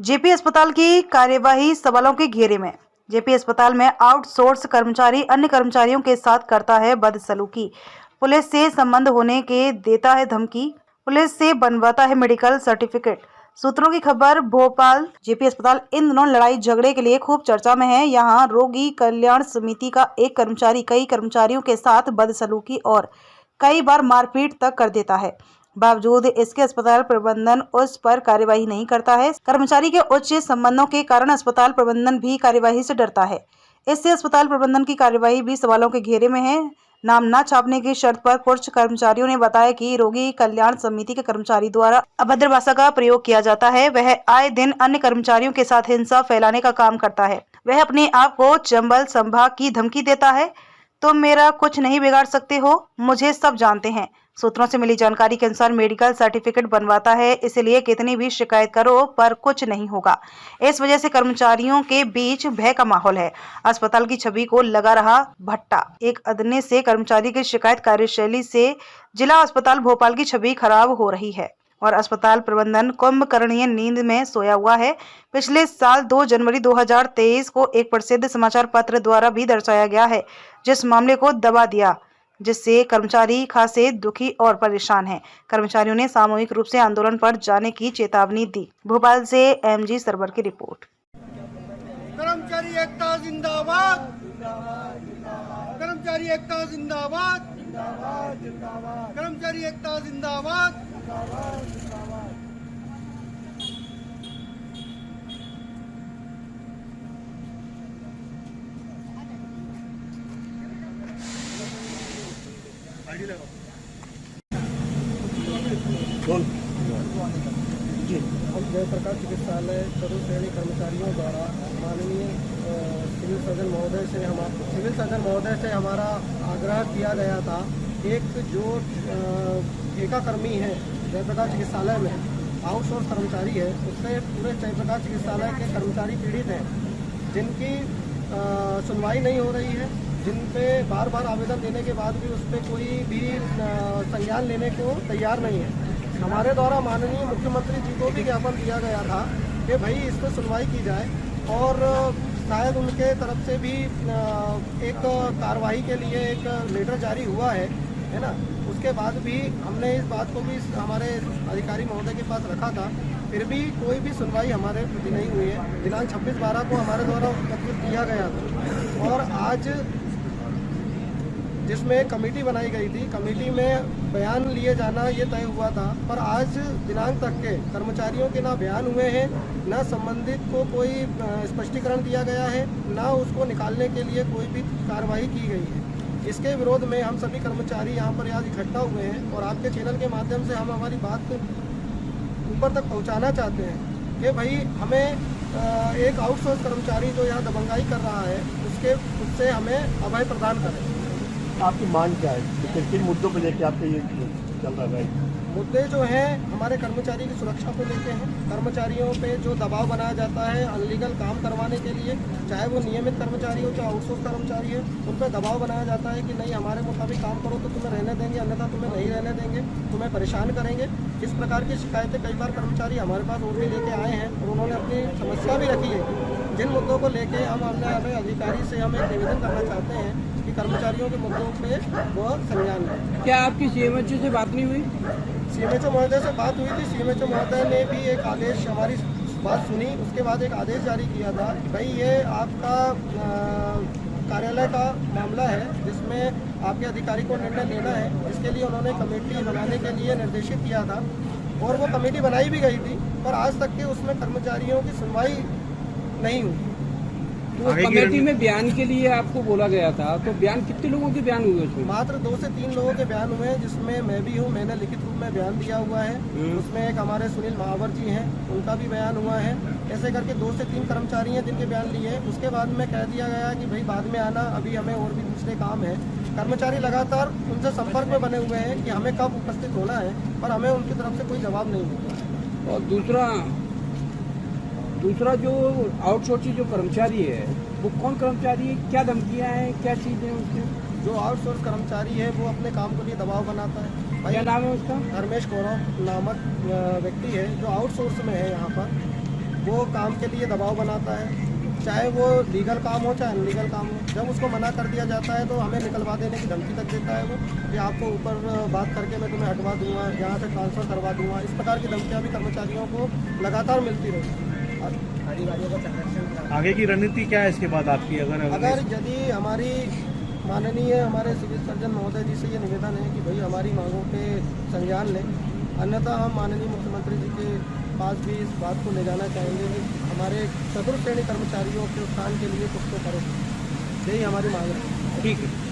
JP अस्पताल की कार्यवाही सवालों के घेरे में। जेपी अस्पताल में आउटसोर्स कर्मचारी अन्य कर्मचारियों के साथ करता है बदसलूकी। पुलिस से संबंध होने के देता है धमकी। पुलिस से बनवाता है मेडिकल सर्टिफिकेट। सूत्रों की खबर, भोपाल जेपी अस्पताल इन दिनों लड़ाई झगड़े के लिए खूब चर्चा में है। यहाँ रोगी कल्याण समिति का एक कर्मचारी कई कर्मचारियों के साथ बदसलूकी और कई बार मारपीट तक कर देता है। बावजूद इसके अस्पताल प्रबंधन उस पर कार्यवाही नहीं करता है। कर्मचारी के उच्च संबंधों के कारण अस्पताल प्रबंधन भी कार्यवाही से डरता है। इससे अस्पताल प्रबंधन की कार्यवाही भी सवालों के घेरे में है। नाम न छापने की शर्त पर कुछ कर्मचारियों ने बताया कि रोगी कल्याण समिति के कर्मचारी द्वारा अभद्र भाषा का प्रयोग किया जाता है। वह आए दिन अन्य कर्मचारियों के साथ हिंसा फैलाने का काम करता है। वह अपने आप को चंबल संभाग की धमकी देता है। तुम मेरा कुछ नहीं बिगाड़ सकते हो, मुझे सब जानते हैं। सूत्रों से मिली जानकारी के अनुसार मेडिकल सर्टिफिकेट बनवाता है, इसलिए कितनी भी शिकायत करो पर कुछ नहीं होगा। इस वजह से कर्मचारियों के बीच भय का माहौल है। अस्पताल की छवि को लगा रहा भट्टा। एक अदने से कर्मचारी की शिकायत कार्यशैली से जिला अस्पताल भोपाल की छवि खराब हो रही है और अस्पताल प्रबंधन कुंभकर्णीय नींद में सोया हुआ है। पिछले साल 2 जनवरी 2023 को एक प्रसिद्ध समाचार पत्र द्वारा भी दर्शाया गया है, जिस मामले को दबा दिया, जिससे कर्मचारी खासे दुखी और परेशान हैं। कर्मचारियों ने सामूहिक रूप से आंदोलन पर जाने की चेतावनी दी। भोपाल से एमजी सरवर की रिपोर्ट। कर्मचारी एकता जिंदाबाद, कर्मचारी एकता जिंदाबाद, कर्मचारी एकता जिंदाबाद। हम जयप्रकाश चिकित्सालय चतुर्थ श्रेणी कर्मचारियों द्वारा माननीय सिविल सर्जन महोदय से हमारा आग्रह किया गया था। एक जो ठेकाकर्मी है जयप्रकाश चिकित्सालय में, आउटसोर्स कर्मचारी है, उससे पूरे जयप्रकाश चिकित्सालय के कर्मचारी पीड़ित हैं, जिनकी सुनवाई नहीं हो रही है, जिन पे बार बार आवेदन देने के बाद भी उस पर कोई भी संज्ञान लेने को तैयार नहीं है। हमारे द्वारा माननीय मुख्यमंत्री जी को भी ज्ञापन दिया गया था कि भाई इस पर सुनवाई की जाए और शायद उनके तरफ से भी एक कार्रवाई के लिए एक लेटर जारी हुआ है ना। उसके बाद भी हमने इस बात को भी हमारे अधिकारी महोदय के पास रखा था, फिर भी कोई भी सुनवाई हमारे प्रति नहीं हुई है। दिनांक 26/12 को हमारे द्वारा पत्र दिया गया था और आज जिसमें कमेटी बनाई गई थी, कमेटी में बयान लिए जाना ये तय हुआ था, पर आज दिनांक तक के कर्मचारियों के ना बयान हुए हैं, ना संबंधित को कोई स्पष्टीकरण दिया गया है, ना उसको निकालने के लिए कोई भी कार्रवाई की गई है। इसके विरोध में हम सभी कर्मचारी यहाँ पर आज इकट्ठा हुए हैं और आपके चैनल के माध्यम से हम हमारी बात ऊपर तक पहुँचाना चाहते हैं कि भाई हमें एक आउटसोर्स कर्मचारी जो यहाँ दबंगाई कर रहा है उससे हमें अभय प्रदान करें। आपकी मांग क्या है? किन मुद्दों को लेकर आपका ये चल रहा है? मुद्दे जो हैं हमारे कर्मचारी की सुरक्षा को लेके हैं। कर्मचारियों पे जो दबाव बनाया जाता है अनलीगल काम करवाने के लिए, चाहे वो नियमित कर्मचारी हो चाहे आउटसोर्स कर्मचारी है, उन पर दबाव बनाया जाता है कि नहीं हमारे मुताबिक काम करो तो तुम्हें रहने देंगे, अन्यथा तुम्हें नहीं रहने देंगे, तुम्हें परेशान करेंगे। इस प्रकार की शिकायतें कई बार कर्मचारी हमारे पास और भी लेके आए हैं और उन्होंने अपनी समस्या भी रखी है, जिन मुद्दों को लेके हम अपने अधिकारी से हम एक निवेदन करना चाहते हैं कि कर्मचारियों के मुद्दों पे वो संज्ञान लें। क्या आपकी सीएमएचओ से बात नहीं हुई? सीएमएचओ महोदय से बात हुई थी। सीएमएचओ महोदय ने भी एक आदेश, हमारी बात सुनी, उसके बाद एक आदेश जारी किया था कि भाई ये आपका कार्यालय का मामला है जिसमें आपके अधिकारी को निर्णय लेना है, जिसके लिए उन्होंने कमेटी बनाने के लिए निर्देशित किया था और वो कमेटी बनाई भी गई थी, पर आज तक के उसमें कर्मचारियों की सुनवाई नहीं हुई। तो कमेटी में बयान के लिए आपको बोला गया था, तो बयान कितने लोगों के बयान हुए उसमें? मात्र 2 से 3 लोगों के बयान हुए हैं, जिसमें मैं भी हूँ, मैंने लिखित रूप में बयान दिया हुआ है। उसमें एक हमारे सुनील महावर जी हैं, उनका भी बयान हुआ है। ऐसे करके 2 से 3 कर्मचारी हैं जिनके बयान लिए। उसके बाद में कह दिया गया कि भाई बाद में आना, अभी हमें और भी दूसरे काम है। कर्मचारी लगातार उनसे संपर्क में बने हुए हैं कि हमें कब उपस्थित होना है, पर हमें उनकी तरफ से कोई जवाब नहीं मिला। और दूसरा जो आउटसोर्सिंग जो कर्मचारी है वो कौन कर्मचारी है, क्या धमकियां हैं, क्या चीज़ें उसके? जो आउटसोर्स कर्मचारी है वो अपने काम के लिए दबाव बनाता है। क्या नाम है उसका? धर्मेश गौरव नामक व्यक्ति है जो आउटसोर्स में है यहाँ पर। वो काम के लिए दबाव बनाता है, चाहे वो लीगल काम हो चाहे अनलीगल काम हो। जब उसको मना कर दिया जाता है तो हमें निकलवा देने की धमकी तक देता है वो, कि आपको ऊपर बात करके मैं तुम्हें हटवा दूंगा, यहाँ से ट्रांसफ़र करवा दूंगा। इस प्रकार की धमकियाँ भी कर्मचारियों को लगातार मिलती रही। अधिकारियों का संरक्षण आगे की रणनीति क्या है इसके बाद आपकी? अगर यदि हमारी माननीय हमारे सिविल सर्जन महोदय जी से ये निवेदन है कि भाई हमारी मांगों पे संज्ञान लें, अन्यथा हम माननीय मुख्यमंत्री जी के पास भी इस बात को ले जाना चाहेंगे कि हमारे चतुर्थ श्रेणी कर्मचारियों के उत्थान के लिए कुछ तो करें। यही हमारी मांग है। ठीक है।